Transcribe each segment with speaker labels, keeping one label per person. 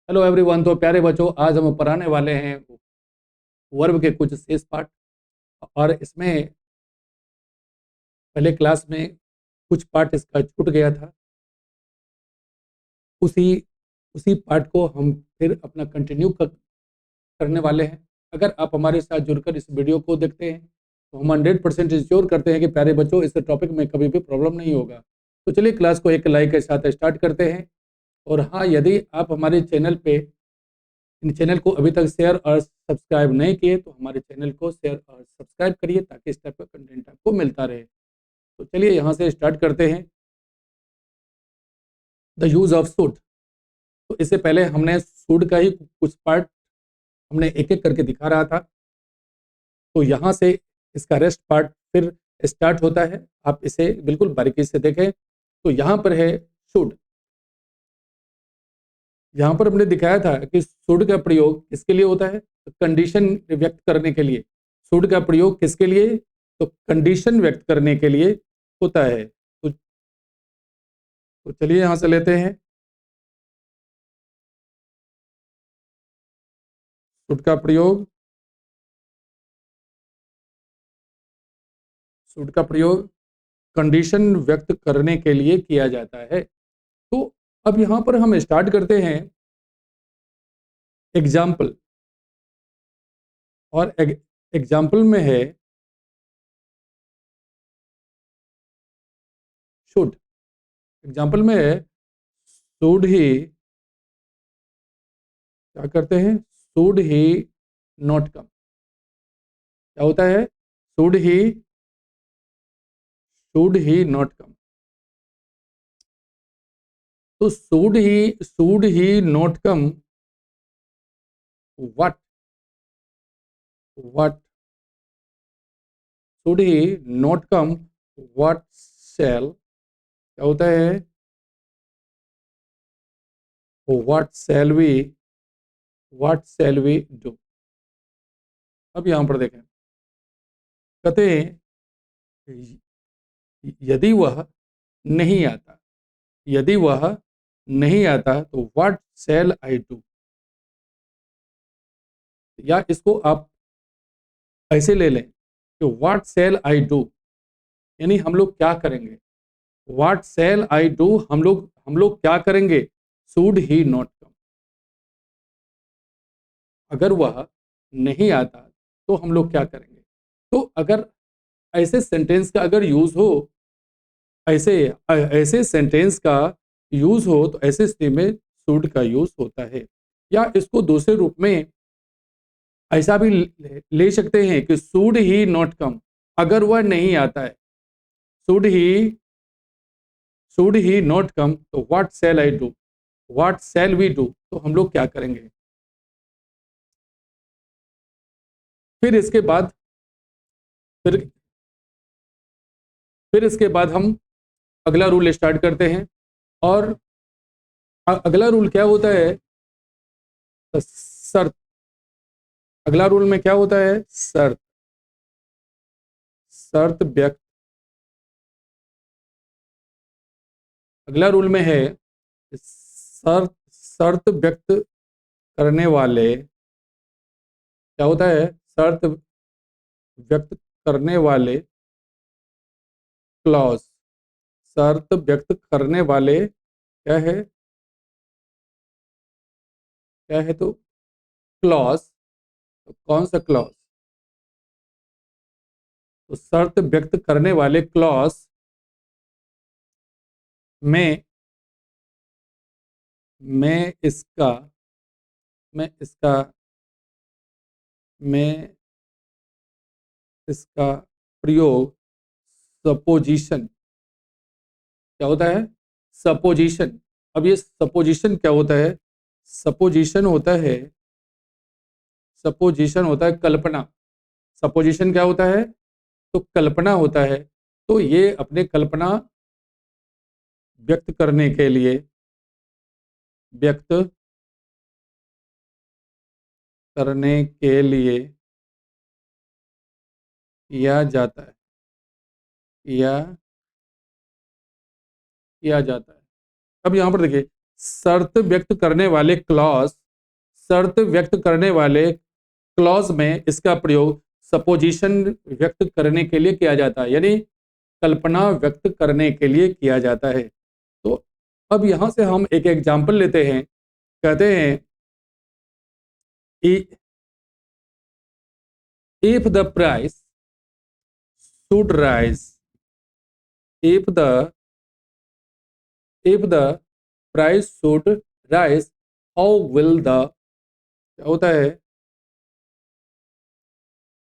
Speaker 1: Hello everyone. तो प्यारे बच्चों, आज हम पढ़ाने वाले हैं वर्ब के कुछ शेष पाठ। और इसमें पहले क्लास में कुछ पार्ट इसका छूट गया था। उसी उसी पार्ट को हम फिर अपना कंटिन्यू करने वाले हैं। अगर आप हमारे साथ जुड़कर इस वीडियो को देखते हैं तो हम 100% इंश्योर करते हैं कि प्यारे बच्चों, इस टॉपिक में कभी भी प्रॉब्लम नहीं होगा। तो चलिए क्लास को एक लाइक के साथ स्टार्ट करते हैं। और हाँ, यदि आप हमारे चैनल पे इन चैनल को अभी तक शेयर और सब्सक्राइब नहीं किए तो हमारे चैनल को शेयर और सब्सक्राइब करिए ताकि इस टाइप का कंटेंट आपको मिलता रहे। तो चलिए यहाँ से स्टार्ट करते हैं। The use of should. तो इससे पहले हमने शुड का ही कुछ पार्ट हमने एक एक करके दिखा रहा था। तो यहाँ से इसका रेस्ट पार्ट फिर स्टार्ट होता है। आप इसे बिल्कुल बारीकी से देखें। तो यहाँ पर है शुड। यहाँ पर हमने दिखाया था कि शुड का प्रयोग किसके लिए होता है? तो कंडीशन व्यक्त करने के लिए। शुड का प्रयोग किसके लिए? तो कंडीशन व्यक्त करने के लिए होता है। तो चलिए यहाँ से लेते हैं। शुड का प्रयोग कंडीशन व्यक्त करने के लिए किया जाता है। तो अब यहाँ पर हम स्टार्ट करते हैं एग्जाम्पल। और एग्जाम्पल में है शुड। एग्जाम्पल में है शुड ही, क्या करते हैं? Should he not come. क्या होता है? Should he not come. तो should he not come. What should he not come. What shall, क्या होता है? What shall we do. अब यहां पर देखें, कहते हैं यदि वह नहीं आता, यदि वह नहीं आता तो व्हाट शैल आई डू। या इसको आप ऐसे ले लें कि व्हाट शैल आई डू, यानी हम लोग क्या करेंगे। व्हाट शैल आई डू, हम लोग क्या करेंगे? शुड ही नॉट कम। अगर वह नहीं आता तो हम लोग क्या करेंगे? तो अगर ऐसे सेंटेंस का अगर यूज हो, ऐसे ऐसे सेंटेंस का यूज हो तो ऐसे स्थिति में शुड का यूज होता है। या इसको दूसरे रूप में ऐसा भी ले सकते हैं कि शुड ही नॉट कम, अगर वह नहीं आता है। Should he should he not come तो what shall I do, what shall we do, तो हम लोग क्या करेंगे। फिर इसके बाद फिर फिर इसके बाद हम अगला रूल स्टार्ट करते हैं। और अगला रूल क्या होता है? शर्त। अगला रूल में क्या होता है? शर्त। शर्त व्यक्त। अगला रूल में है शर्त शर्त व्यक्त करने वाले, क्या होता है? शर्त व्यक्त करने वाले क्लॉज। शर्त व्यक्त करने वाले क्या है? क्या है? तो क्लॉज। तो कौन सा क्लॉज? तो शर्त व्यक्त करने वाले क्लॉज में मैं इसका मैं इसका मैं इसका प्रयोग सपोजिशन, क्या होता है? सपोजिशन। अब ये सपोजिशन क्या होता है? सपोजिशन होता है सपोजिशन होता है कल्पना। सपोजिशन क्या होता है? तो कल्पना होता है। तो ये अपने कल्पना व्यक्त करने के लिए व्यक्त करने के लिए किया जाता है या किया जाता है। अब यहाँ पर देखिए, शर्त व्यक्त करने वाले क्लॉज, शर्त व्यक्त करने वाले क्लॉज में इसका प्रयोग सपोजिशन व्यक्त करने के लिए किया जाता है, यानी कल्पना व्यक्त करने के लिए किया जाता है। तो अब यहां से हम एक एग्जाम्पल लेते हैं। कहते हैं if the price should rise, if the price should rise, how will the, क्या होता है,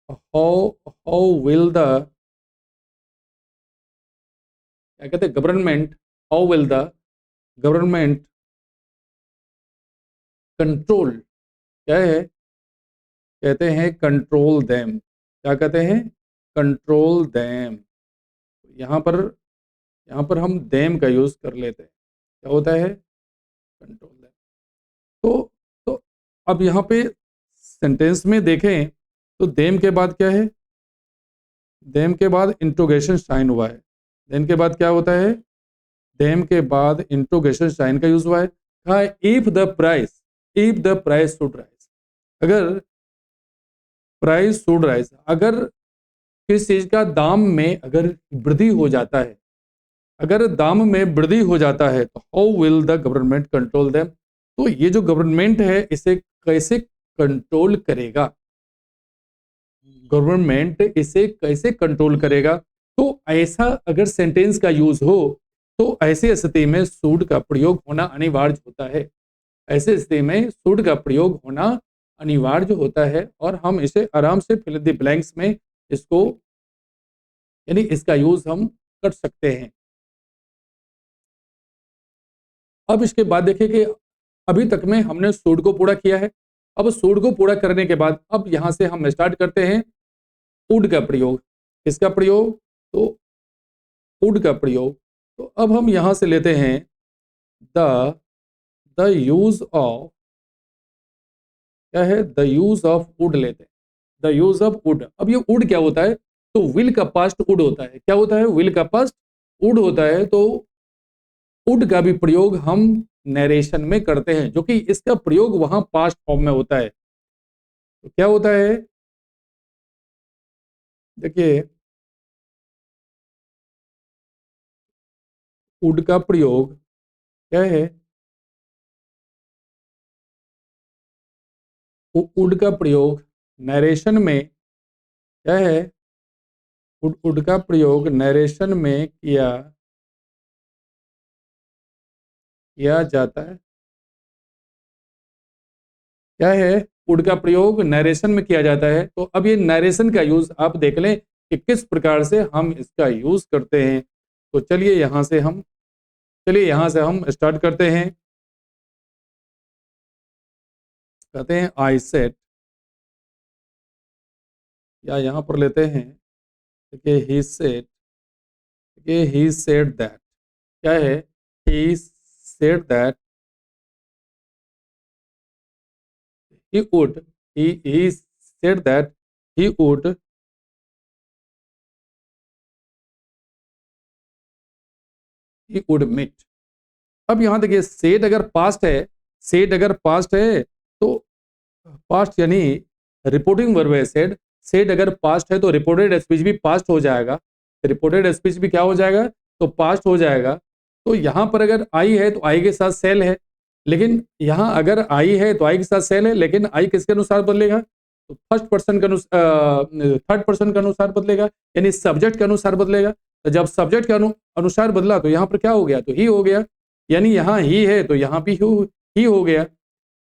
Speaker 1: how will the, क्या कहते हैं, government, how will the government control, क्या है, कहते हैं कंट्रोल देम, क्या कहते हैं, कंट्रोल देम। यहाँ पर हम देम का यूज कर लेते हैं, क्या होता है, कंट्रोल देम। तो अब यहाँ पे सेंटेंस में देखें तो देम के बाद क्या है, देम के बाद इंट्रोगेशन साइन हुआ है। देम के बाद क्या होता है, देम के बाद इंट्रोगेशन साइन का यूज हुआ है। कहा है if the price should rise, अगर प्राइस शुड राइज, अगर किस चीज का दाम में अगर वृद्धि हो जाता है, अगर दाम में वृद्धि हो जाता है तो how will the government control them, तो ये जो गवर्नमेंट है इसे कैसे कंट्रोल करेगा, गवर्नमेंट इसे कैसे कंट्रोल करेगा। तो ऐसा अगर सेंटेंस का यूज हो तो ऐसी स्थिति में शुड का प्रयोग होना अनिवार्य होता है, ऐसे स्थिति में शुड का प्रयोग होना अनिवार्य होता है, और हम इसे आराम से फिल द ब्लैंक्स में इसको, यानी इसका यूज हम कर सकते हैं। अब इसके बाद देखिए कि अभी तक में हमने शुड को पूरा किया है। अब शुड को पूरा करने के बाद अब यहां से हम स्टार्ट करते हैं वुड का प्रयोग। किसका प्रयोग, तो वुड का प्रयोग। तो अब हम यहां से लेते हैं द यूज ऑफ, क्या है, द यूज ऑफ वुड लेते हैं, द यूज ऑफ वुड। अब ये वुड क्या होता है, तो विल का पास्ट वुड होता है, क्या होता है, विल का पास्ट वुड होता है। तो वुड का भी प्रयोग हम नरेशन में करते हैं, जो कि इसका प्रयोग वहां पास्ट फॉर्म में होता है। तो क्या होता है, देखिए वुड का प्रयोग क्या है, वुड का प्रयोग नरेशन में, क्या है, वुड का प्रयोग नरेशन में किया जाता है, क्या है, वुड का प्रयोग नरेशन में किया जाता है। तो अब ये नरेशन का यूज आप देख लें कि किस प्रकार से हम इसका यूज करते हैं। तो चलिए यहां से हम स्टार्ट करते हैं। कहते हैं आई सेट, या यहां पर लेते हैं कि ही सेट, कि ही सेड दैट, क्या है, he said that he would, he said that he would meet। अब यहां देखिए सेड अगर पास्ट है, सेड अगर पास्ट है तो पास्ट यानी रिपोर्टिंग वर्ब है सेड। सेड अगर पास्ट है तो रिपोर्टेड स्पीच भी पास्ट हो जाएगा, रिपोर्टेड स्पीच भी क्या हो जाएगा, तो पास्ट हो जाएगा। तो यहां पर अगर आई है तो आई के साथ सेल है, लेकिन यहां अगर आई है तो आई के साथ सेल है, लेकिन आई किसके अनुसार बदलेगा, तो फर्स्ट पर्सन के अनुसार, थर्ड पर्सन के अनुसार बदलेगा, यानी सब्जेक्ट के अनुसार बदलेगा। तो जब सब्जेक्ट के अनुसार बदला तो यहाँ पर क्या हो गया, तो ही हो गया, यानी यहाँ ही है तो यहाँ भी ही हो गया।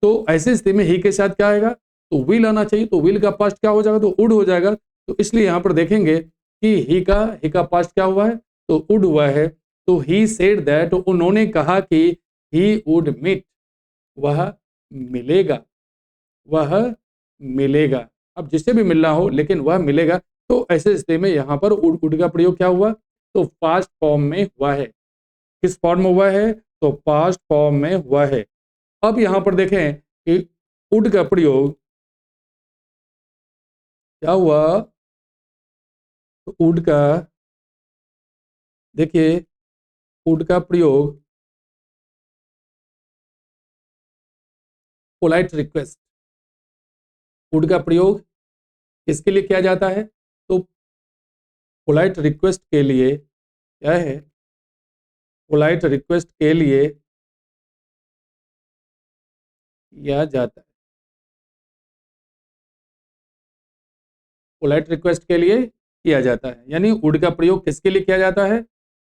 Speaker 1: तो ऐसी स्थिति में ही के साथ क्या आएगा, तो विल आना चाहिए, तो विल का पास्ट क्या हो जाएगा, तो वुड हो जाएगा। तो इसलिए यहाँ पर देखेंगे कि ही का पास्ट क्या हुआ है, तो वुड हुआ है। तो ही सेड दैट, उन्होंने कहा कि ही वुड मीट, वह मिलेगा, वह मिलेगा। अब जिसे भी मिलना हो लेकिन वह मिलेगा। तो ऐसे स्थिति में यहाँ पर वुड का प्रयोग क्या हुआ, तो पास्ट फॉर्म में हुआ है। किस फॉर्म में हुआ है, तो पास्ट फॉर्म में हुआ है। अब यहां पर देखें कि वुड का प्रयोग क्या हुआ, तो वुड का, देखिए वुड का प्रयोग पोलाइट रिक्वेस्ट, वुड का प्रयोग किसके लिए किया जाता है? तो पोलाइट रिक्वेस्ट के लिए क्या है? पोलाइट रिक्वेस्ट के लिए किया जाता है। पोलाइट रिक्वेस्ट के लिए किया जाता है, यानी वुड का प्रयोग किसके लिए किया जाता है?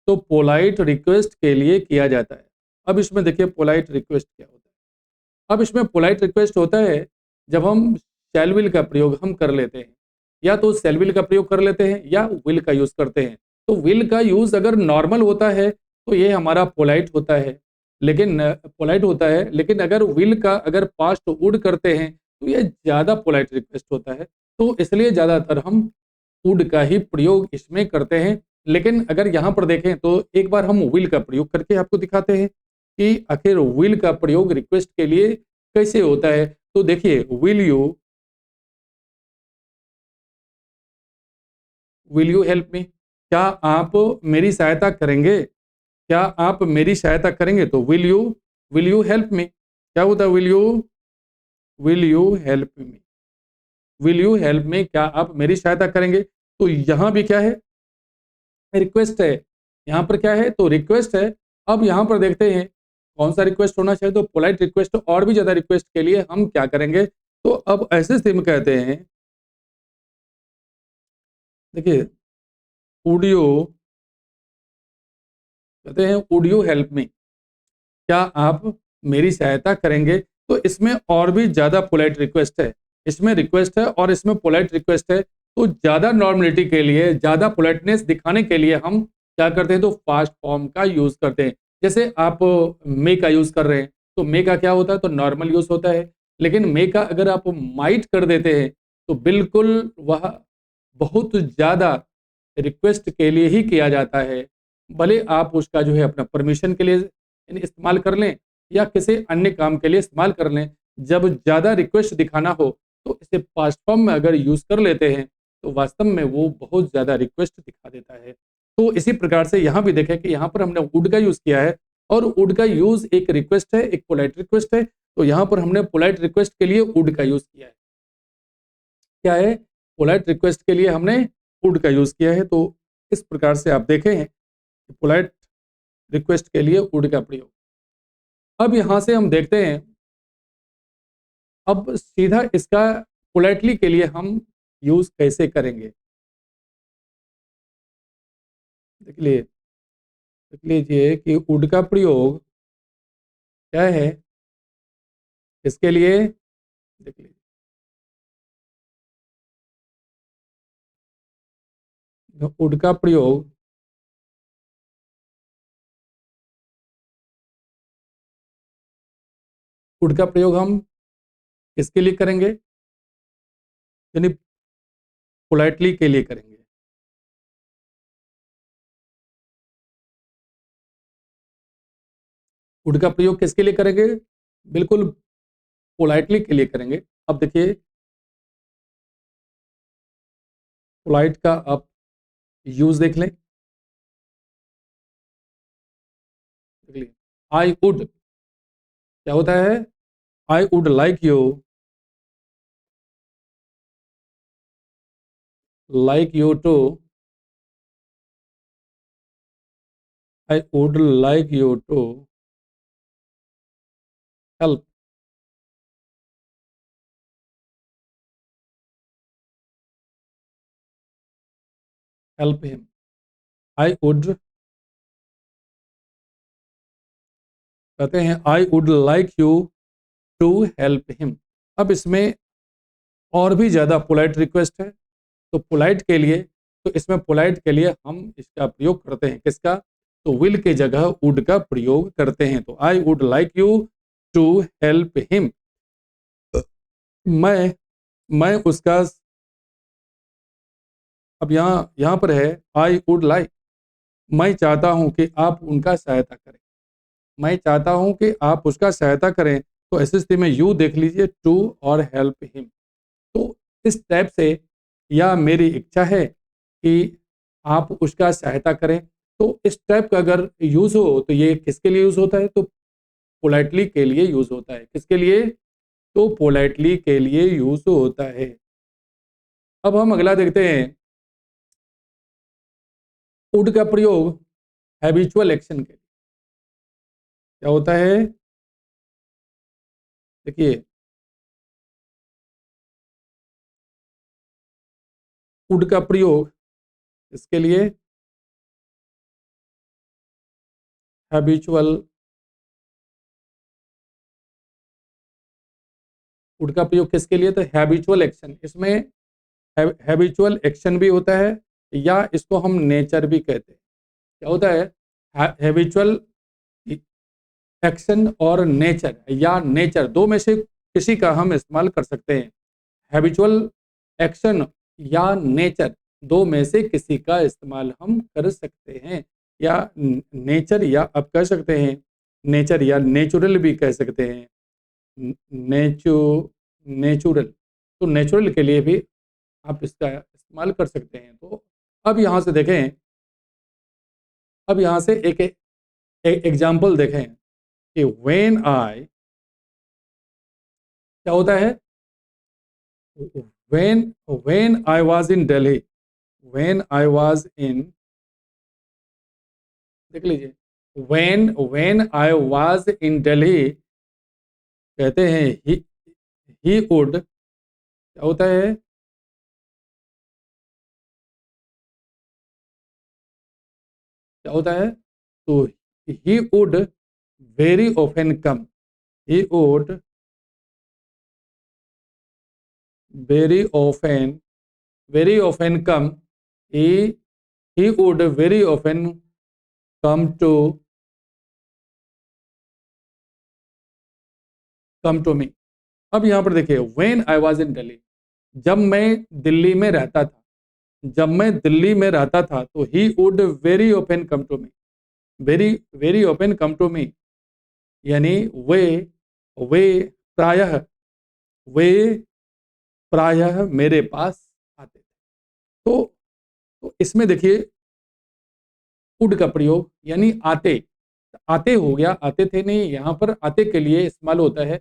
Speaker 1: तो पोलाइट रिक्वेस्ट के लिए किया जाता है। अब इसमें देखिए पोलाइट रिक्वेस्ट क्या होता है। अब इसमें पोलाइट रिक्वेस्ट होता है जब हम शैल विल का प्रयोग हम कर लेते हैं, या तो शैल विल का प्रयोग कर लेते हैं या विल का यूज करते हैं। तो विल का यूज अगर नॉर्मल होता है तो ये हमारा पोलाइट होता है, लेकिन अगर विल का अगर पास्ट वुड करते हैं तो ये ज्यादा पोलाइट रिक्वेस्ट होता है। तो इसलिए ज्यादातर हम वुड का ही प्रयोग इसमें करते हैं। लेकिन अगर यहाँ पर देखें तो एक बार हम विल का प्रयोग करके आपको दिखाते हैं कि आखिर विल का प्रयोग रिक्वेस्ट के लिए कैसे होता है। तो देखिए, विल यू हेल्प मी, क्या आप मेरी सहायता करेंगे? क्या आप मेरी सहायता करेंगे? तो विल यू हेल्प मी, क्या होता है? Will you help me, will you help me, क्या आप मेरी सहायता करेंगे? तो यहां भी क्या है? रिक्वेस्ट है। यहाँ पर क्या है? तो रिक्वेस्ट है। अब यहाँ पर देखते हैं कौन सा रिक्वेस्ट होना चाहिए। तो पोलाइट रिक्वेस्ट और भी ज्यादा रिक्वेस्ट के लिए हम क्या करेंगे? तो अब ऐसे स्थिति में कहते हैं, देखिए, वुड यू, कहते हैं वुड यू हेल्प मी, क्या आप मेरी सहायता करेंगे? तो इसमें और भी ज्यादा पोलाइट रिक्वेस्ट है। इसमें रिक्वेस्ट है और इसमें पोलाइट रिक्वेस्ट है। तो ज्यादा नॉर्मलिटी के लिए, ज्यादा पोलाइटनेस दिखाने के लिए हम क्या करते हैं? तो फास्ट फॉर्म का यूज करते हैं। जैसे आप मे का यूज कर रहे हैं तो मे का क्या होता है? तो नॉर्मल यूज होता है। लेकिन मे का अगर आप माइट कर देते हैं तो बिल्कुल वह बहुत ज्यादा रिक्वेस्ट के लिए ही किया जाता है। भले आप उसका जो है अपना परमिशन के लिए इस्तेमाल कर लें या किसी अन्य काम के लिए इस्तेमाल कर लें, जब ज़्यादा रिक्वेस्ट दिखाना हो तो इसे पास्ट फॉर्म में अगर यूज़ कर लेते हैं तो वास्तव में वो बहुत ज़्यादा रिक्वेस्ट दिखा देता है। तो इसी प्रकार से यहाँ भी देखें कि यहाँ पर हमने वुड का यूज़ किया है और वुड का यूज़ एक रिक्वेस्ट है, एक पोलाइट रिक्वेस्ट है। तो यहाँ पर हमने पोलाइट रिक्वेस्ट के लिए वुड का यूज़ किया है। क्या है? पोलाइट रिक्वेस्ट के लिए हमने वुड का यूज़ किया है। तो इस प्रकार से आप देखें पोलाइट रिक्वेस्ट के लिए वुड का प्रयोग। अब यहाँ से हम देखते हैं, अब सीधा इसका पोलाइटली के लिए हम यूज़ कैसे करेंगे? देख लीजिए कि वुड का प्रयोग क्या है? इसके लिए देख लीजिए, वुड का प्रयोग वुड का प्रयोग हम किसके लिए करेंगे? यानी पोलाइटली के लिए करेंगे। वुड का प्रयोग किसके लिए करेंगे? बिल्कुल पोलाइटली के लिए करेंगे। अब देखिए, पोलाइट का आप यूज़ देख लें। आई वुड क्या होता है? I would like you to I would like you to help help him. I would, कहते हैं I would like you to help him. अब इसमें और भी ज़्यादा पोलाइट रिक्वेस्ट है। तो पोलाइट के लिए, तो इसमें पोलाइट के लिए हम इसका प्रयोग करते हैं किसका? तो विल के जगह वुड का प्रयोग करते हैं। तो I would like you to help him, मैं मैं उसका, अब यहाँ यहाँ पर है आई वुड लाइक, मैं चाहता हूँ कि आप उनका सहायता करें, मैं चाहता हूँ कि आप उसका सहायता करें। तो ऐसी स्थिति में यू देख लीजिए, टू और हेल्प हिम। तो इस टाइप से, या मेरी इच्छा है कि आप उसका सहायता करें। तो इस टाइप का अगर यूज़ हो तो ये किसके लिए यूज़ होता है? तो पोलाइटली के लिए यूज़ होता है। किसके लिए? तो पोलाइटली के लिए यूज होता है। अब हम अगला देखते हैं, वुड का प्रयोग हैबिचुअल एक्शन के लिए क्या होता है। देखिए, वुड का प्रयोग इसके लिए हैबिचुअल, वुड का प्रयोग किसके लिए, तो हैबिचुअल एक्शन। इसमें हैबिचुअल एक्शन भी होता है, या इसको हम नेचर भी कहते हैं। क्या होता है, हैबिचुअल एक्शन और नेचर, या नेचर, दो में से किसी का हम इस्तेमाल कर सकते हैं। हैबिचुअल एक्शन या नेचर, दो में से किसी का इस्तेमाल हम कर सकते हैं। या नेचर, या आप कह सकते हैं नेचर, या नेचुरल भी कह सकते हैं। नेचुरल, तो नेचुरल के लिए भी आप इसका इस्तेमाल कर सकते हैं। तो अब यहाँ से देखें, अब यहाँ से एक एग्जाम्पल देखें कि व्हेन आई, क्या होता है, when I was in Delhi, when I was in, देख लीजिए, when I was in Delhi, कहते हैं ही वुड, क्या होता है, क्या होता है, तो he would very often come, he would very often, very often come, he he would very often come to me। अब यहाँ पर देखिए, when I was in Delhi, जब मैं दिल्ली में रहता था, जब मैं दिल्ली में रहता था, तो he would very often come to me, very very often come to me, यानी वे प्रायः, वे प्रायः मेरे पास आते थे। तो इसमें देखिए, वुड का प्रयोग यानी आते, आते हो गया, आते थे नहीं, यहाँ पर आते के लिए इस्तेमाल होता है।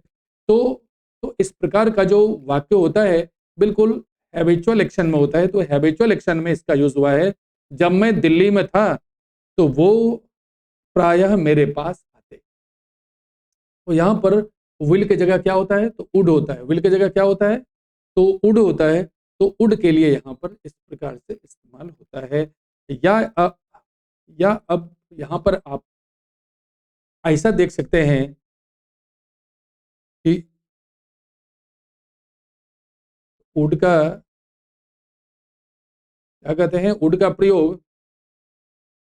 Speaker 1: तो इस प्रकार का जो वाक्य होता है, बिल्कुल हैबिचुअल एक्शन में होता है। तो हैबिचुअल एक्शन में इसका यूज हुआ है, जब मैं दिल्ली में था तो वो प्रायः मेरे पास आते। तो यहाँ पर विल की जगह क्या होता है, तो वुड होता है। विल की जगह क्या होता है, तो वुड होता है। तो वुड के लिए यहाँ पर इस प्रकार से इस्तेमाल होता है। या या अब यहाँ पर आप ऐसा देख सकते हैं कि वुड का, क्या कहते हैं, वुड का प्रयोग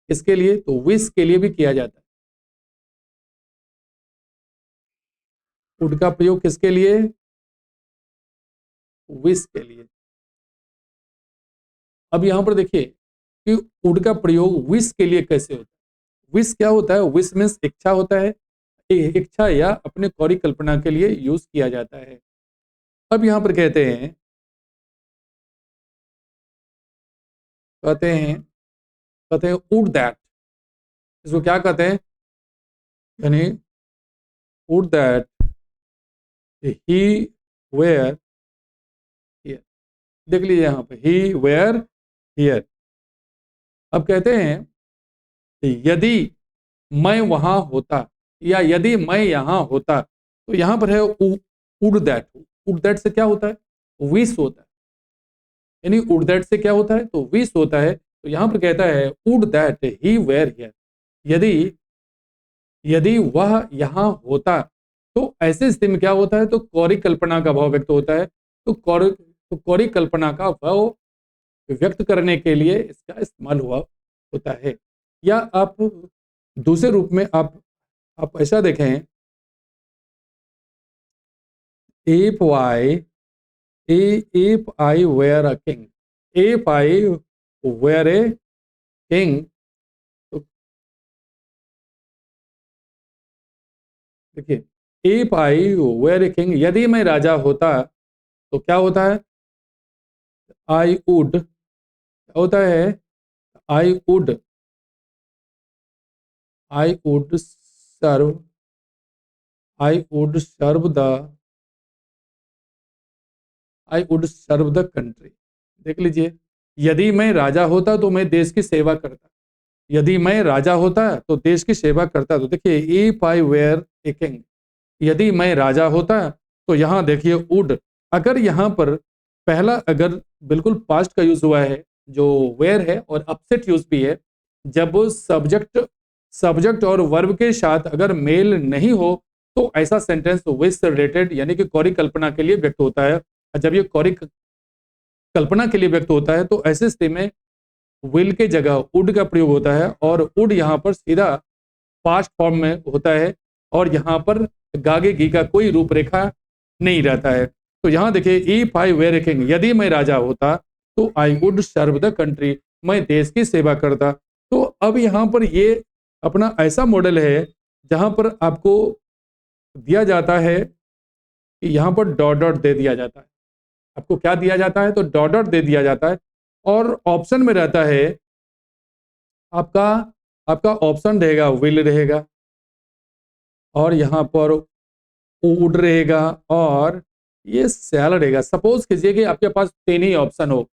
Speaker 1: इसके लिए, तो विश के लिए भी किया जाता है। वुड का प्रयोग किसके लिए, विश के लिए। अब यहां पर देखिए कि वुड का प्रयोग विश के लिए कैसे होता है। विश क्या होता है, विश मीन्स इच्छा होता है, इच्छा या अपने कौरी कल्पना के लिए यूज किया जाता है। अब यहां पर कहते हैं कहते हैं वुड दैट, इसको क्या कहते हैं, यानी would that he were here. देख लीजिए यहाँ पे, ही वेयर हियर। अब कहते हैं कि यदि मैं वहां होता, या यदि मैं यहाँ होता, तो यहाँ पर है वुड दैट। वुड दैट से क्या होता है, विश होता है। यानी वुड दैट से क्या होता है, तो विश होता है। तो यहाँ पर कहता है would that he were here, यदि यदि वह यहाँ होता। तो ऐसे स्थिति में क्या होता है, तो कौरी कल्पना का भाव व्यक्त होता है। तो कौरी कल्पना का भाव व्यक्त करने के लिए इसका इस्तेमाल हुआ होता है। या आप दूसरे रूप में आप ऐसा देखें, if why, if I were a king, if I were a king, तो देखिए, if I were a king, यदि मैं राजा होता, तो क्या होता है, I would, क्या होता है, I would, I would serve, I would serve the I would serve the country. देख लीजिए, यदि मैं राजा होता तो मैं देश की सेवा करता। यदि मैं राजा होता तो देश की सेवा करता। तो देखिए, if I were a king, यदि मैं राजा होता तो यहाँ देखिए वुड, अगर यहाँ पर पहला अगर बिल्कुल पास्ट का यूज हुआ है जो वेयर है और अपसेट यूज भी है, जब सब्जेक्ट सब्जेक्ट और वर्ब के साथ अगर मेल नहीं हो तो ऐसा सेंटेंस विश से रिलेटेड यानी कि कौरी कल्पना के लिए व्यक्त होता है। और जब ये कौरी कल्पना के लिए व्यक्त होता है तो ऐसे स्थिति में विल के जगह वुड का प्रयोग होता है और वुड यहाँ पर सीधा पास्ट फॉर्म में होता है और यहाँ पर गागे गी का कोई रूपरेखा नहीं रहता है। तो यहाँ देखिए, if I were a king, यदि मैं राजा होता तो I would serve the country, मैं देश की सेवा करता। तो अब यहाँ पर ये अपना ऐसा मॉडल है जहाँ पर आपको दिया जाता है कि यहाँ पर डॉट डॉट दे दिया जाता है। आपको क्या दिया जाता है? तो डॉट डॉट दे दिया जाता है और ऑप्शन में रहता है आपका आपका ऑप्शन रहेगा विल रहेगा और यहाँ पर वुड रहेगा और ये सेल रहेगा। सपोज कीजिए कि आपके पास तीन ही ऑप्शन हो,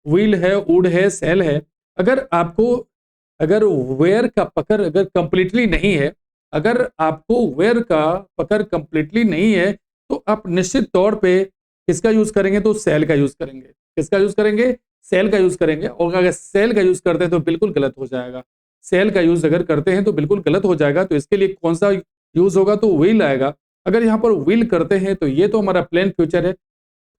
Speaker 1: विल है, वुड है, सेल है। अगर आपको अगर वेयर का पकड़ अगर कंप्लीटली नहीं है, अगर आपको वेयर का पकड़ कंप्लीटली नहीं है तो आप निश्चित तौर पे किसका यूज करेंगे? तो सेल का यूज करेंगे। किसका यूज करेंगे? सेल का यूज करेंगे। और अगर सेल का यूज करते हैं तो बिल्कुल गलत हो जाएगा। सेल का यूज अगर करते हैं तो बिल्कुल गलत हो जाएगा। तो इसके लिए कौन सा यूज होगा? तो विल आएगा। अगर यहाँ पर विल करते हैं तो ये तो हमारा प्लेन फ्यूचर है,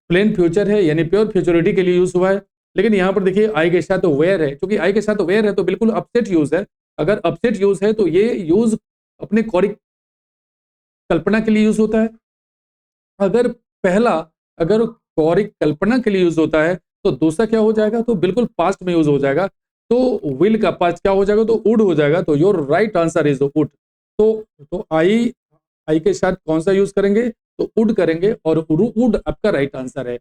Speaker 1: प्लेन फ्यूचर है यानी प्योर फ्यूचरिटी के लिए यूज हुआ है। लेकिन यहाँ पर देखिए आई के साथ तो वेयर है, क्योंकि आई के साथ तो वेयर है तो बिल्कुल अपसेट यूज है। अगर अपसेट यूज है तो ये यूज अपने कौरिक कल्पना के लिए यूज होता है। अगर पहला अगर कौरिक कल्पना के लिए यूज होता है तो दूसरा क्या हो जाएगा? तो बिल्कुल पास्ट में यूज हो जाएगा। तो विल का पास्ट क्या हो जाएगा? तो वुड हो जाएगा। तो your right answer is would. तो आई के साथ कौन सा यूज करेंगे? तो वुड करेंगे और वुड आपका राइट आंसर है।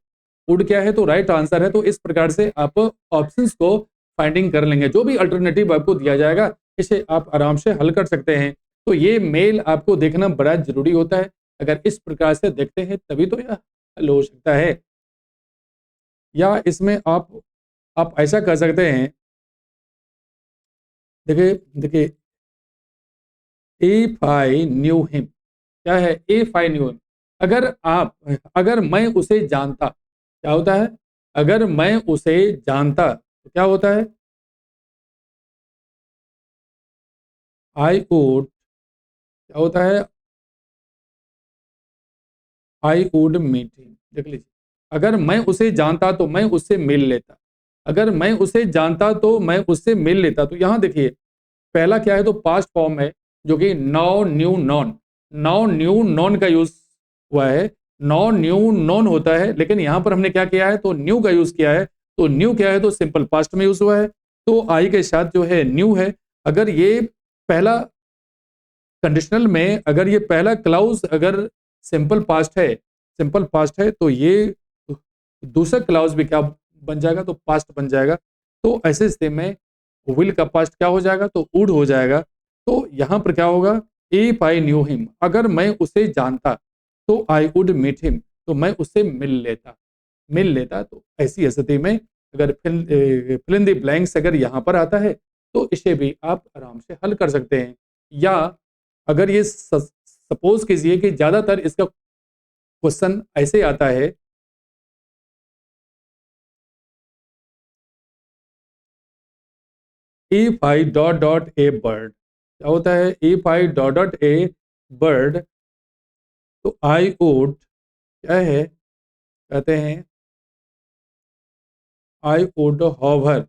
Speaker 1: वुड क्या है? तो राइट आंसर है। तो इस प्रकार से आप ऑप्शंस को फाइंडिंग कर लेंगे। जो भी अल्टरनेटिव आपको दिया जाएगा इसे आप आराम से हल कर सकते हैं। तो ये मेल आपको देखना बड़ा जरूरी होता है। अगर इस प्रकार से देखते हैं तभी तो यह हल हो सकता है। या इसमें आप ऐसा कर सकते हैं, देखिए देखिए, इफ आई न्यू हिम, क्या है? इफ आई न्यू हिम, अगर मैं उसे जानता, क्या होता है? अगर मैं उसे जानता तो क्या होता है? आई वुड, क्या होता है? I would meet him. देख लीजिए, अगर मैं उसे जानता तो मैं उससे मिल लेता। अगर मैं उसे जानता तो मैं उससे मिल लेता। तो यहाँ देखिए, पहला क्या है? तो पास्ट फॉर्म है जो कि now new non, now new non का यूज हुआ है। नाउ न्यू नॉन होता है, लेकिन यहाँ पर हमने क्या किया है? तो न्यू का यूज किया है। तो न्यू क्या है? तो सिंपल पास्ट में यूज हुआ है। तो आई के साथ जो है न्यू है। अगर ये पहला कंडीशनल में अगर ये पहला क्लाउज अगर सिंपल पास्ट है, सिंपल पास्ट है तो ये दूसरा क्लाउज भी क्या बन जाएगा? तो पास्ट बन जाएगा। तो ऐसे स्थिति में विल का पास्ट क्या हो जाएगा? तो वुड हो जाएगा। तो यहाँ पर क्या होगा? इफ आई न्यू हिम, अगर मैं उसे जानता तो आई वुड मीट हिम, तो मैं उससे मिल लेता। तो ऐसी स्थिति में अगर फिल इन द ब्लैंक्स अगर यहाँ पर आता है तो इसे भी आप आराम से हल कर सकते हैं। या अगर ये सपोज कीजिए कि ज्यादातर इसका क्वेश्चन ऐसे आता है, if I dot dot A bird, क्या होता है? If I dot dot A bird, तो आई वुड क्या है? कहते हैं I would hover,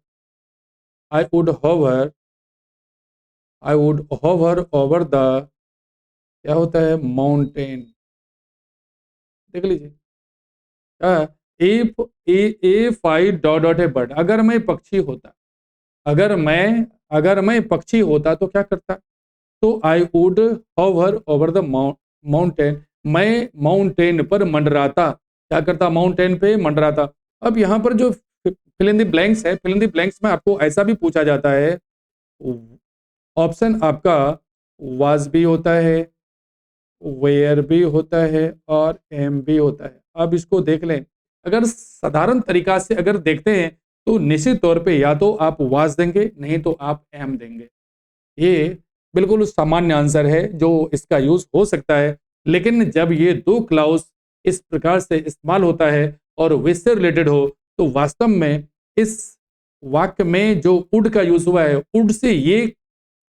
Speaker 1: I would hover, I would hover over the, क्या होता है? माउंटेन। देख लीजिए, क्या है? If if I dot dot A bird, अगर मैं पक्षी होता, अगर मैं पक्षी होता तो क्या करता? तो I would hover over the mountain, मैं माउंटेन पर मंडराता। क्या करता? माउंटेन पे मंडराता। अब यहाँ पर जो फिल इन द ब्लैंक्स है, फिल इन द ब्लैंक्स में आपको ऐसा भी पूछा जाता है, ऑप्शन आपका वाज भी होता है, वेयर भी होता है और एम भी होता है। अब इसको देख लें, अगर साधारण तरीका से अगर देखते हैं तो निश्चित तौर पे या तो आप वाज देंगे, नहीं तो आप एम देंगे। ये बिल्कुल सामान्य आंसर है जो इसका यूज हो सकता है। लेकिन जब ये दो क्लाउज इस प्रकार से इस्तेमाल होता है और विश से रिलेटेड हो, तो वास्तव में इस वाक्य में जो वुड का यूज हुआ है, वुड से ये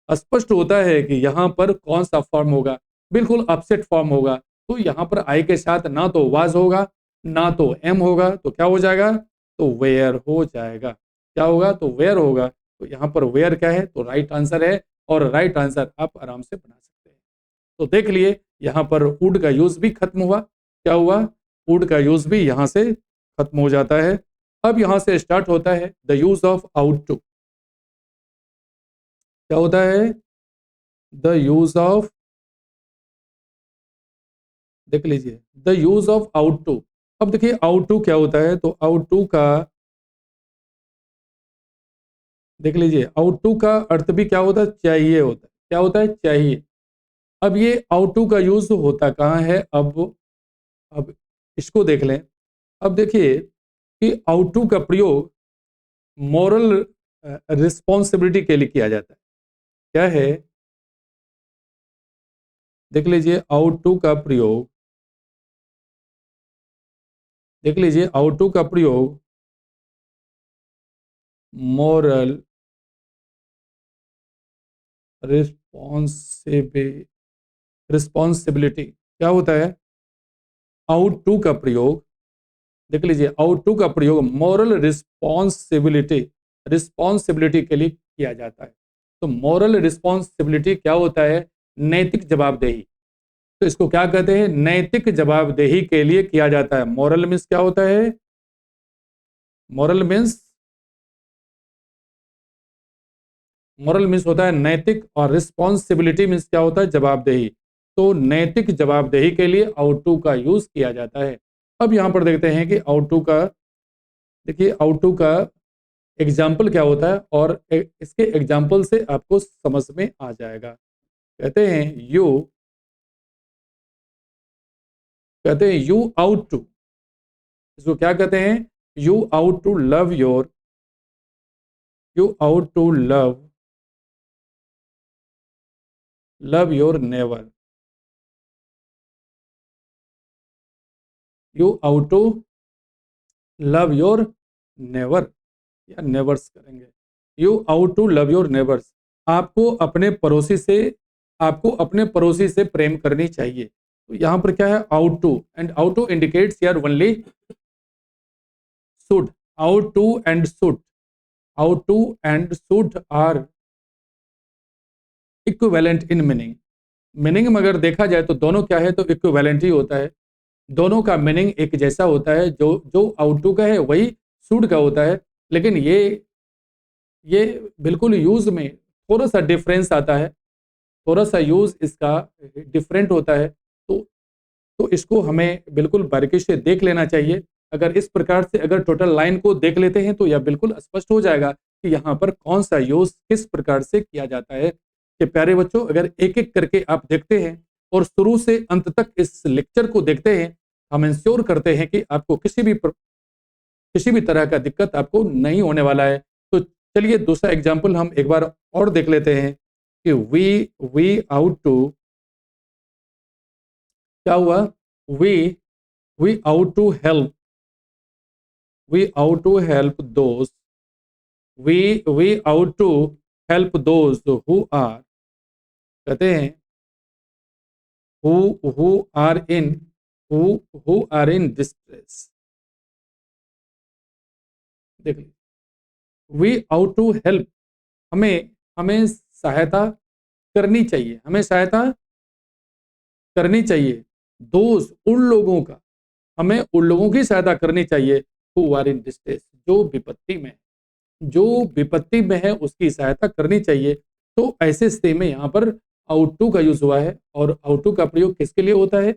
Speaker 1: स्पष्ट होता है कि यहाँ पर कौन सा फॉर्म होगा, बिल्कुल अपसेट फॉर्म होगा। तो यहाँ पर आई के साथ ना तो वाज होगा, ना तो एम होगा, तो क्या हो जाएगा, तो वेयर हो जाएगा। क्या होगा, तो वेयर होगा। तो यहाँ पर वेयर क्या है, तो राइट आंसर है, और राइट आंसर आप आराम से बना सकते हैं। तो देख लिए यहाँ पर वुड का यूज भी खत्म हुआ। क्या हुआ, वुड का यूज भी यहाँ से खत्म हो जाता है। अब यहाँ से स्टार्ट होता है the use of ought to. क्या होता है, द यूज ऑफ, देख लीजिए, the use of ought to. अब देखिए आउट टू क्या होता है, तो आउट टू का देख लीजिए, आउट टू का अर्थ भी क्या होता है, चाहिए होता है। क्या होता है, चाहिए। अब ये आउट टू का यूज होता कहाँ है, अब इसको देख लें। अब देखिए कि आउट टू का प्रयोग मॉरल रिस्पॉन्सिबिलिटी के लिए किया जाता है। क्या है, देख लीजिए, आउट टू का प्रयोग, देख लीजिए, आउट टू का प्रयोग मॉरल रिस्पॉन्सिबिलिटी, क्या होता है, आउट टू का प्रयोग, देख लीजिए, आउट टू का प्रयोग मॉरल रिस्पॉन्सिबिलिटी, रिस्पॉन्सिबिलिटी के लिए किया जाता है। तो मॉरल रिस्पॉन्सिबिलिटी क्या होता है, नैतिक जवाबदेही। तो इसको क्या कहते हैं, नैतिक जवाबदेही के लिए किया जाता है। मॉरल मीन्स क्या होता है, मॉरल मीन्स, मॉरल मीन्स होता है नैतिक, और रिस्पॉन्सिबिलिटी मीन्स क्या होता है, जवाबदेही। तो नैतिक जवाबदेही के लिए आउट टू का यूज किया जाता है। अब यहां पर देखते हैं कि आउट टू का, देखिए आउट टू का एग्जाम्पल क्या होता है, और इसके एग्जाम्पल से आपको समझ में आ जाएगा। कहते हैं यू, कहते हैं यू आउट टू, इसको क्या कहते हैं, you ought to love your, you ought to love your neighbour, you ought to love your neighbour, या नेवर्स करेंगे। You ought to love your neighbours. आपको अपने पड़ोसी से, आपको अपने पड़ोसी से प्रेम करनी चाहिए। तो यहां पर क्या है, ought to, and ought to indicates यार only should. Ought to and should, ought to and should are equivalent in meaning. Meaning में अगर देखा जाए तो दोनों क्या है, तो इक्विवेलेंट ही होता है। दोनों का मीनिंग एक जैसा होता है। जो जो आउट टू का है वही शुड का होता है। लेकिन ये बिल्कुल यूज में थोड़ा सा डिफरेंस आता है, थोड़ा सा यूज इसका डिफरेंट होता है। तो तो इसको हमें बिल्कुल बारीकी से देख लेना चाहिए। अगर इस प्रकार से अगर टोटल लाइन को देख लेते हैं तो यह बिल्कुल स्पष्ट हो जाएगा कि यहाँ पर कौन सा यूज किस प्रकार से किया जाता है। कि प्यारे बच्चों, अगर एक एक करके आप देखते हैं और शुरू से अंत तक इस लेक्चर को देखते हैं, हम इंश्योर करते हैं कि आपको किसी भी तरह का दिक्कत आपको नहीं होने वाला है। तो चलिए दूसरा एग्जाम्पल हम एक बार और देख लेते हैं कि वी आउट टू, क्या हुआ, we we ought to help, we ought to help दोस्त, we ought to help those who are, कहते हैं who are in, who who are in distress. देखिए, वी आउट टू हेल्प, हमें हमें सहायता करनी चाहिए, हमें सहायता करनी चाहिए। दोस्त, उन लोगों का, हमें उन लोगों की सहायता करनी चाहिए हु आर इन डिस्ट्रेस, जो विपत्ति में, जो विपत्ति में है उसकी सहायता करनी चाहिए। तो ऐसे स्थिति में यहाँ पर आउट टू का यूज हुआ है। और आउट टू का प्रयोग किसके लिए होता है,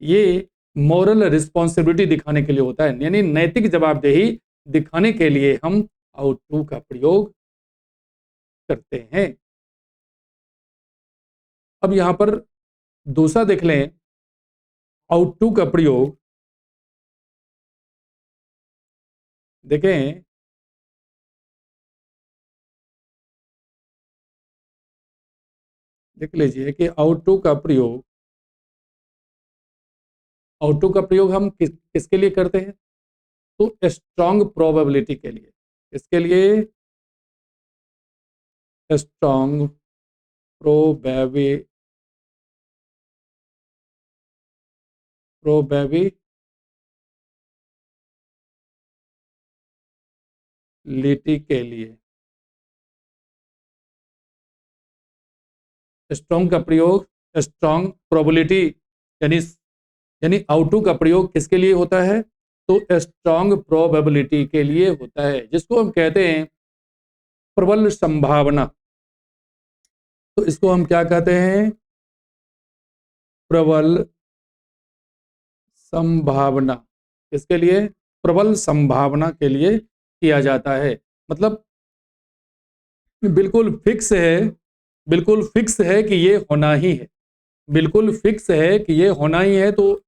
Speaker 1: ये मॉरल रिस्पॉन्सिबिलिटी दिखाने के लिए होता है, यानी नैतिक जवाबदेही दिखाने के लिए हम आउट टू का प्रयोग करते हैं। अब यहाँ पर दूसरा देख लें, आउट टू का प्रयोग देखें, देख लीजिए कि आउट टू का प्रयोग हम किसके लिए करते हैं? तो स्ट्रॉन्ग प्रोबेबिलिटी के लिए। इसके लिए स्ट्रॉन्ग प्रोबेबिलिटी के लिए। स्ट्रॉन्ग का प्रयोग, स्ट्रॉन्ग प्रोबेबिलिटी यानी यानी आउटू का प्रयोग किसके लिए होता है? तो स्ट्रॉन्ग प्रोबेबिलिटी के लिए होता है, जिसको हम कहते हैं प्रबल संभावना। तो इसको हम क्या कहते हैं? प्रबल संभावना। किसके लिए? प्रबल संभावना के लिए किया जाता है। मतलब बिल्कुल फिक्स है, बिल्कुल फिक्स है कि ये होना ही है, बिल्कुल फिक्स है कि ये होना ही है। तो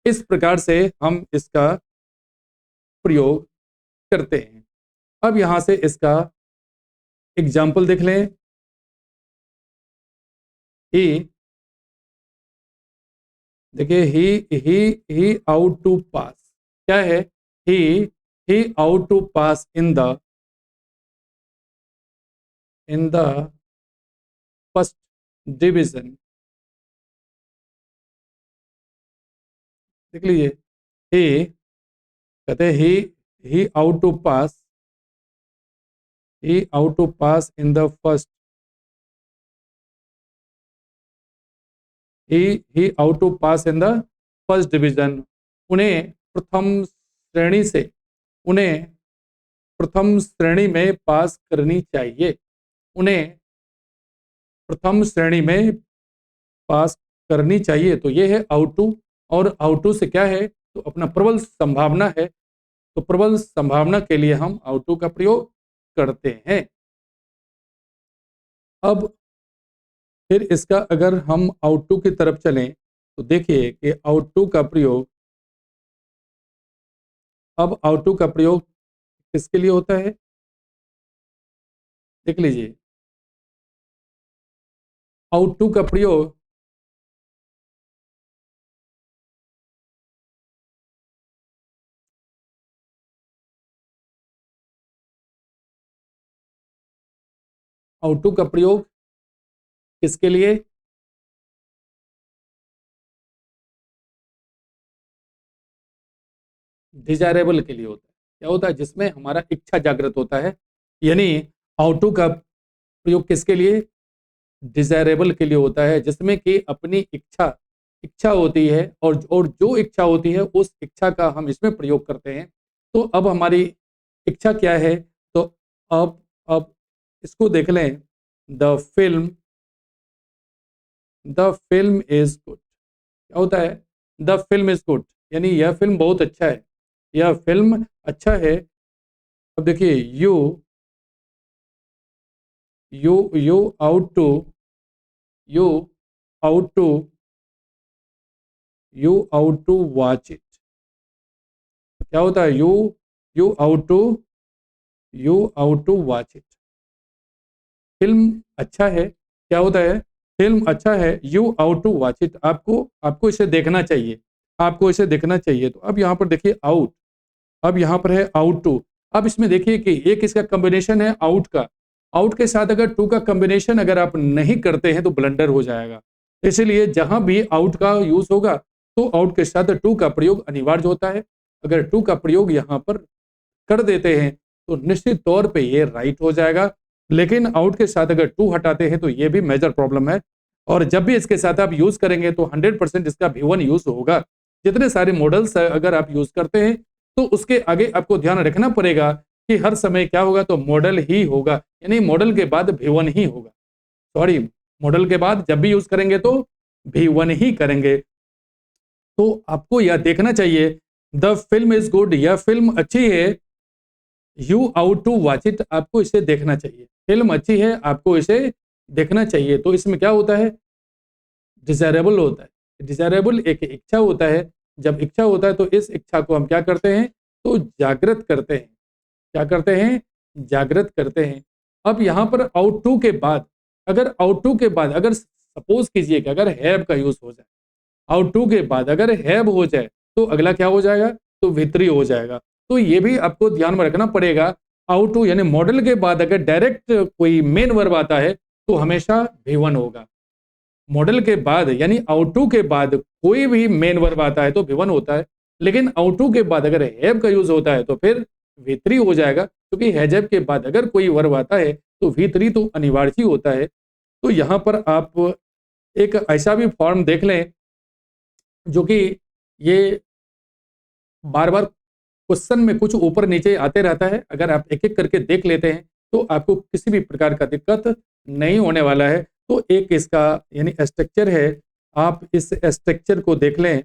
Speaker 1: इस प्रकार से हम इसका प्रयोग करते हैं। अब यहां से इसका एग्जाम्पल देख लें। ही, देखिए, ही आउट टू पास क्या है? He he ought to pass in the first division. देख लीजिए, ही कहते हैं he ought to pass, he ought to pass in the first, he ought to pass in the first division. उन्हें प्रथम श्रेणी से, उन्हें प्रथम श्रेणी में पास करनी चाहिए, उन्हें प्रथम श्रेणी में पास करनी चाहिए। तो ये है आउट टू, और आउट टू से क्या है? तो अपना प्रबल संभावना है। तो प्रबल संभावना के लिए हम आउट टू का प्रयोग करते हैं। अब फिर इसका अगर हम आउट टू की तरफ चलें तो देखिए कि आउट टू का प्रयोग, अब आउट टू का प्रयोग किसके लिए होता है? देख लीजिए, आउट टू का प्रयोग आउट टू का प्रयोग किसके लिए? डिजायरेबल के लिए होता है। क्या होता है? जिसमें हमारा इच्छा जागृत होता है। यानी आउट टू का प्रयोग किसके लिए? डिजायरेबल के लिए होता है, जिसमें कि अपनी इच्छा इच्छा होती है, और जो इच्छा होती है उस इच्छा का हम इसमें प्रयोग करते हैं। तो अब हमारी इच्छा क्या है? तो अब इसको देख लें। The film the film is good. क्या होता है? द फिल्म इज गुड, यानी यह फिल्म बहुत अच्छा है, यह फिल्म अच्छा है। अब देखिए, you you ought to you ought to you ought to watch it. क्या होता है? You ought to you ought to watch it. Film अच्छा है। क्या होता है? फिल्म अच्छा है, you ought to watch it. आपको आपको इसे देखना चाहिए, आपको इसे देखना चाहिए। तो अब यहाँ पर देखिए आउट, अब यहाँ पर है आउट टू। अब इसमें देखिए कि एक इसका कॉम्बिनेशन है आउट का, आउट के साथ अगर टू का कॉम्बिनेशन अगर आप नहीं करते हैं तो ब्लंडर हो जाएगा। इसलिए जहां भी आउट का यूज होगा तो आउट के साथ टू का प्रयोग अनिवार्य होता है। अगर टू का प्रयोग यहाँ पर कर देते हैं तो निश्चित तौर पे ये राइट हो जाएगा। लेकिन आउट के साथ अगर टू हटाते हैं तो ये भी मेजर प्रॉब्लम है। और जब भी इसके साथ आप यूज करेंगे तो 100% इसका V1 यूज होगा। जितने सारे मॉडल्स अगर आप यूज करते हैं तो उसके आगे आपको ध्यान रखना पड़ेगा कि हर समय क्या होगा? तो मॉडल ही होगा, यानी मॉडल के बाद V1 ही होगा। सॉरी, मॉडल के बाद जब भी यूज करेंगे तो V1 ही करेंगे। तो आपको यह देखना चाहिए द फिल्म इज गुड, यह फिल्म अच्छी है। You ought to watch it, आपको इसे देखना चाहिए। फिल्म अच्छी है, आपको इसे देखना चाहिए। तो इसमें क्या होता है? डिजायरेबल होता है। डिजायरेबल एक इच्छा होता है। जब इच्छा होता है तो इस इच्छा को हम क्या करते हैं? तो जागृत करते हैं। क्या करते हैं, जागृत करते हैं। अब यहाँ पर आउट टू के बाद, अगर सपोज कीजिए कि अगर हैव का यूज हो जाए, आउट टू के बाद अगर हैव हो जाए तो अगला क्या हो जाएगा, तो वित्री हो जाएगा। तो ये भी आपको ध्यान में रखना पड़ेगा। आउट टू यानी मॉडल के बाद अगर डायरेक्ट कोई मेन वर्ब आता है तो हमेशा V1 होगा। मॉडल के बाद यानी आउट टू के बाद कोई भी मेन वर्ब आता है तो V1 होता है, लेकिन आउट टू के बाद अगर हैव का यूज होता है तो फिर V3 हो जाएगा, क्योंकि हैव के बाद अगर कोई वर्ब आता है तो V3 तो अनिवार्य ही होता है। तो यहाँ पर आप एक ऐसा भी फॉर्म देख लें जो कि ये बार बार क्वेश्चन में कुछ ऊपर नीचे आते रहता है। अगर आप एक एक करके देख लेते हैं तो आपको किसी भी प्रकार का दिक्कत नहीं होने वाला है। तो एक इसका यानी स्ट्रक्चर है, आप इस स्ट्रक्चर को देख लें।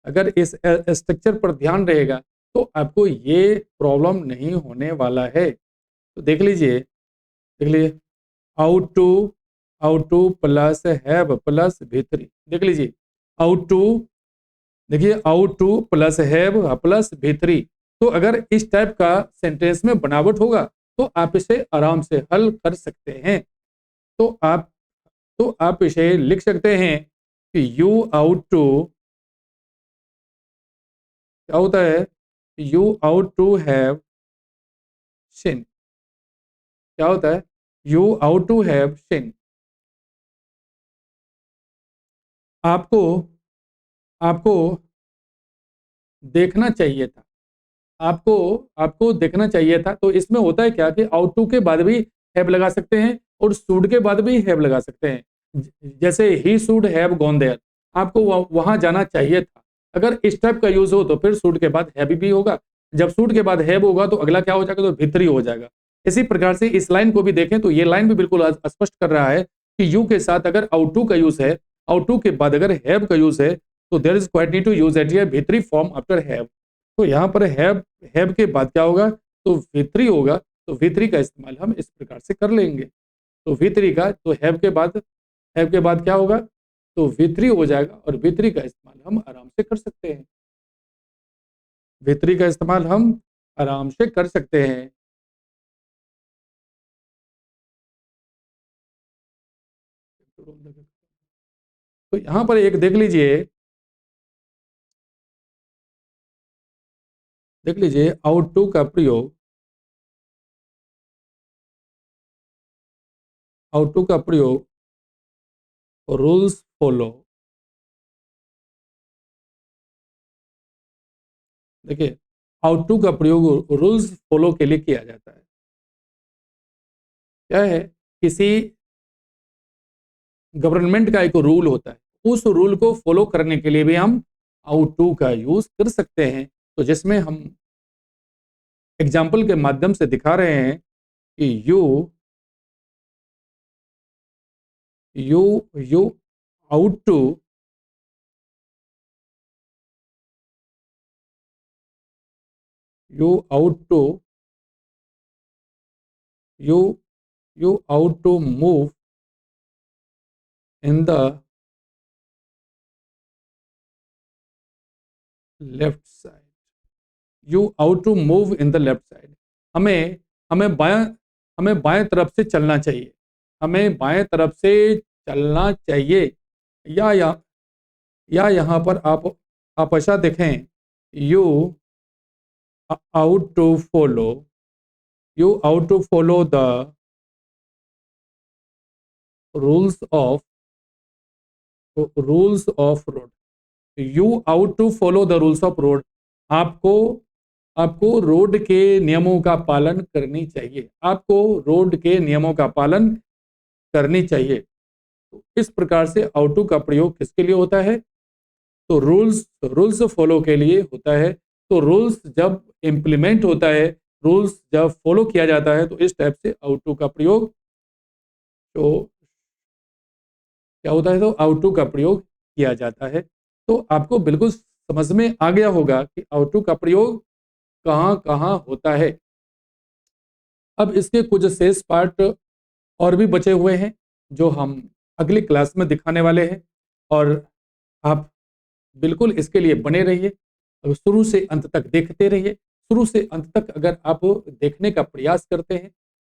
Speaker 1: अगर इस स्ट्रक्चर पर ध्यान रहेगा तो आपको ये प्रॉब्लम नहीं होने वाला है। तो देख लीजिए out two plus have plus V3। देख लीजिए आउट टू, देखिए out two plus have plus V3। तो अगर इस टाइप का सेंटेंस में बनावट होगा तो आप इसे आराम से हल कर सकते हैं। तो आप इसे लिख सकते हैं कि यू आउट टू, क्या होता है, यू आउट टू हैव सिन। क्या होता है, यू आउट टू हैव सिन। आपको आपको देखना चाहिए था, आपको आपको देखना चाहिए था। तो इसमें होता है क्या कि आउट टू के बाद भी हैव लगा सकते हैं और शुड के बाद भी हैव लगा सकते हैं। जैसे he should have gone there, आपको वहां जाना चाहिए था। अगर इस टाइप का यूज हो तो फिर शुड के बाद हैव भी होगा। जब शुड के बाद हैव होगा तो अगला क्या हो जाएगा, तो भीतरी हो जाएगा। इसी प्रकार से इस लाइन को भी देखें तो ये लाइन भी बिल्कुल स्पष्ट कर रहा है कि यू के साथ अगर आउट टू का यूज है, आउट टू के बाद अगर हैव का यूज है तो there is quite need to use at a भीतरी फॉर्म आफ्टर हैव। तो यहाँ पर हैव के बाद क्या होगा, तो V3 होगा। तो V3 का इस्तेमाल हम इस प्रकार से कर लेंगे। तो V3 का, तो हैव के बाद क्या होगा, तो V3 हो जाएगा और V3 का इस्तेमाल हम आराम से कर सकते हैं। V3 का इस्तेमाल हम आराम से कर सकते हैं। तो यहाँ पर एक देख लीजिए आउट टू का प्रयोग, आउट टू का प्रयोग रूल्स फॉलो। देखिए आउट टू का प्रयोग रूल्स फॉलो के लिए किया जाता है। क्या है, किसी गवर्नमेंट का एक रूल होता है, उस रूल को फॉलो करने के लिए भी हम आउट टू का यूज कर सकते हैं। तो जिसमें हम एग्जाम्पल के माध्यम से दिखा रहे हैं कि you you ought to you ought to you you ought to move in the left side. You ought to move in the left side. हमें हमें बायां हमें बाएं तरफ से चलना चाहिए। हमें बाएं तरफ से चलना चाहिए। या या या यहाँ पर आप ऐसा देखें, you ought to follow you ought to follow the rules of road. You ought to follow the rules of road. आपको आपको रोड के नियमों का पालन करनी चाहिए। आपको रोड के नियमों का पालन करनी चाहिए। तो इस प्रकार से आउट टू का प्रयोग किसके लिए होता है, तो रूल्स फॉलो के लिए होता है। तो रूल्स जब इम्प्लीमेंट होता है, रूल्स जब फॉलो किया जाता है, तो इस टाइप से आउट टू का प्रयोग, तो क्या होता है, तो आउट टू का प्रयोग किया जाता है। तो आपको बिल्कुल समझ में आ गया होगा कि आउट टू का प्रयोग कहाँ कहाँ होता है। अब इसके कुछ शेष पार्ट और भी बचे हुए हैं जो हम अगली क्लास में दिखाने वाले हैं। और आप बिल्कुल इसके लिए बने रहिए, शुरू से अंत तक देखते रहिए। शुरू से अंत तक अगर आप देखने का प्रयास करते हैं,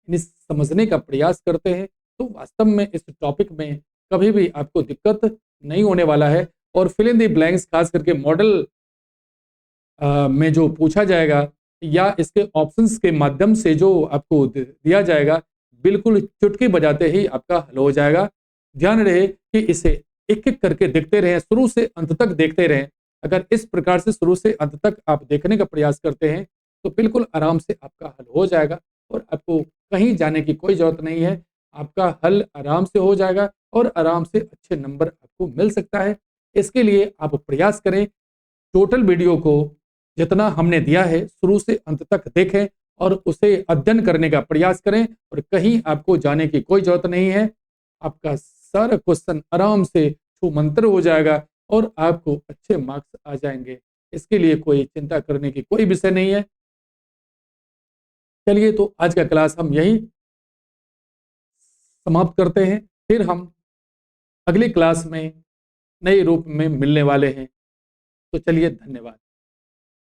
Speaker 1: इन्हें समझने का प्रयास करते हैं, तो वास्तव में इस टॉपिक में कभी भी आपको दिक्कत नहीं होने वाला है। और फिल इन द ब्लैंक्स खास करके मॉडल में जो पूछा जाएगा या इसके ऑप्शंस के माध्यम से जो आपको दिया जाएगा, बिल्कुल चुटकी बजाते ही आपका हल हो जाएगा। ध्यान रहे कि इसे एक-एक करके देखते रहें, शुरू से अंत तक देखते रहें। अगर इस प्रकार से शुरू से अंत तक आप देखने का प्रयास करते हैं, तो बिल्कुल आराम से आपका हल हो जाएगा और आपको कहीं जाने की कोई ज़रूरत नहीं है। आपका हल आराम से हो जाएगा और आराम से अच्छे नंबर आपको मिल सकता है। इसके लिए आप प्रयास करें, टोटल वीडियो को जितना हमने दिया है शुरू से अंत तक देखें और उसे अध्ययन करने का प्रयास करें और कहीं आपको जाने की कोई ज़रूरत नहीं है। आपका सारा क्वेश्चन आराम से छूमंतर हो जाएगा और आपको अच्छे मार्क्स आ जाएँगे। इसके लिए कोई चिंता करने की कोई विषय नहीं है। चलिए तो आज का क्लास हम यहीं समाप्त करते हैं। फिर हम अगली क्लास में नए रूप में मिलने वाले हैं। तो चलिए धन्यवाद।